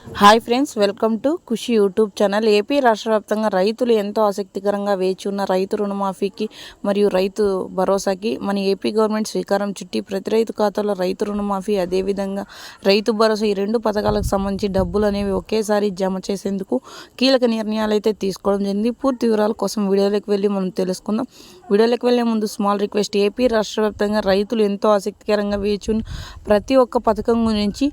Hi friends, welcome to Khushi YouTube channel. AP రాష్ట్ర వ్యాప్తంగా రైతులు ఎంతో ఆసక్తికరంగా వేచి ఉన్న రైతు రుణమాఫీకి మరియు రైతు భరోసాకి మన ఏపీ గవర్నమెంట్ శ్రీకారం చుట్టి ప్రతి రైతు ఖాతాలో రైతు రుణమాఫీ, అదేవిధంగా రైతు భరోసా ఈ రెండు పథకాలకు సంబంధించి డబ్బులు అనేవి ఒకేసారి జమ చేసేందుకు కీలక నిర్ణయాలు అయితే తీసుకోవడం జరిగింది. పూర్తి వివరాల కోసం వీడియోలోకి వెళ్ళి మనం తెలుసుకుందాం. వీడియోలోకి వెళ్ళే ముందు స్మాల్ రిక్వెస్ట్, ఏపీ రాష్ట్ర వ్యాప్తంగా రైతులు ఎంతో ఆసక్తికరంగా వేచి ఉన్న ప్రతి ఒక్క పథకం గురించి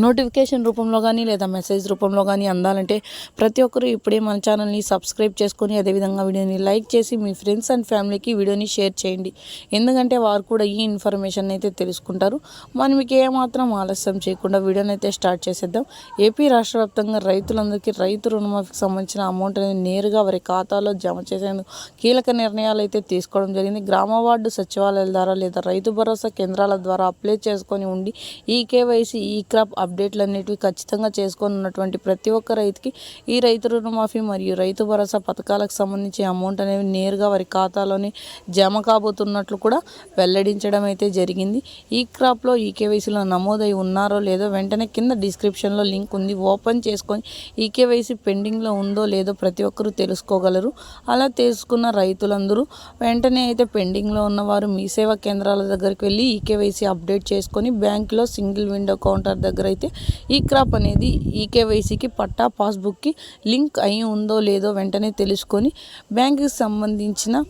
నోటిఫికేషన్ రూపంలో కానీ లేదా మెసేజ్ రూపంలో కానీ అందాలంటే ప్రతి ఒక్కరూ ఇప్పుడే మన ఛానల్ని సబ్స్క్రైబ్ చేసుకొని అదేవిధంగా వీడియోని లైక్ చేసి మీ ఫ్రెండ్స్ అండ్ ఫ్యామిలీకి వీడియోని షేర్ చేయండి. ఎందుకంటే వారు కూడా ఈ ఇన్ఫర్మేషన్ అయితే తెలుసుకుంటారు. మనం మీకు ఏమాత్రం ఆలస్యం చేయకుండా వీడియోని అయితే స్టార్ట్ చేసేద్దాం. ఏపీ రాష్ట్ర వ్యాప్తంగా రైతులందరికీ రైతు రుణమాఫీకి సంబంధించిన అమౌంట్ అనేది నేరుగా వారి ఖాతాలో జమ చేసేందుకు కీలక నిర్ణయాలు అయితే తీసుకోవడం జరిగింది. గ్రామ వార్డు సచివాలయాల ద్వారా లేదా రైతు భరోసా కేంద్రాల ద్వారా అప్లై చేసుకొని ఉండి ఈ కేవైసీ ఈ క్రాప్ అప్డేట్లు అనేటివి ఖచ్చితంగా చేసుకొని ఉన్నటువంటి ప్రతి ఒక్క రైతుకి ఈ రైతు రుణమాఫీ మరియు రైతు భరోసా పథకాలకు సంబంధించి అమౌంట్ అనేవి నేరుగా వారి ఖాతాలోనే జమ కాబోతున్నట్లు కూడా వెల్లడించడం అయితే జరిగింది. ఈ క్రాప్లో ఈ కేవైసీలో నమోదై ఉన్నారో లేదో వెంటనే కింద డిస్క్రిప్షన్లో లింక్ ఉంది, ఓపెన్ చేసుకొని ఈ కేవైసీ పెండింగ్లో ఉందో లేదో ప్రతి ఒక్కరూ తెలుసుకోగలరు. అలా తెలుసుకున్న రైతులందరూ వెంటనే అయితే పెండింగ్లో ఉన్నవారు మీ సేవా కేంద్రాల దగ్గరికి వెళ్ళి ఈ కేవైసీ అప్డేట్ చేసుకొని బ్యాంకులో సింగిల్ విండో కౌంటర్ దగ్గర అయితే ఈ క్రాప్ అనేది ఈ కేవైసీకి పట్టా పాస్బుక్కి లింక్ అయి ఉందో లేదో వెంటనే తెలుసుకొని బ్యాంకుకి సంబంధించిన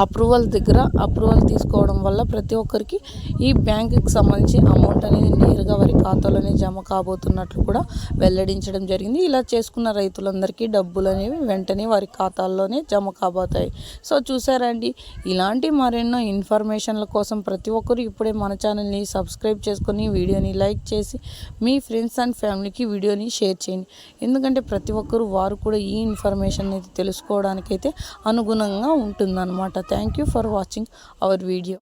అప్రూవల్ తీసుకోవడం వల్ల ప్రతి ఒక్కరికి ఈ బ్యాంకుకి సంబంధించి అమౌంట్ అనేది నేరుగా వారి ఖాతాలోనే జమ కాబోతున్నట్లు కూడా వెల్లడించడం జరిగింది. ఇలా చేసుకున్న రైతులందరికీ డబ్బులు అనేవి వెంటనే వారి ఖాతాల్లోనే జమ కాబోతాయి. సో చూసారండి, ఇలాంటి మరెన్నో ఇన్ఫర్మేషన్ల కోసం ప్రతి ఒక్కరు ఇప్పుడే మన ఛానల్ని సబ్స్క్రైబ్ చేసుకొని వీడియోని లైక్ చేసి మీ ఫ్రెండ్స్ అండ్ ఫ్యామిలీకి వీడియోని షేర్ చేయండి. ఎందుకంటే ప్రతి ఒక్కరు వారు కూడా ఈ ఇన్ఫర్మేషన్ అయితే తెలుసుకోవడానికైతే అనుగుణంగా ఉంటుందన్నమాట. Thank you for watching our video.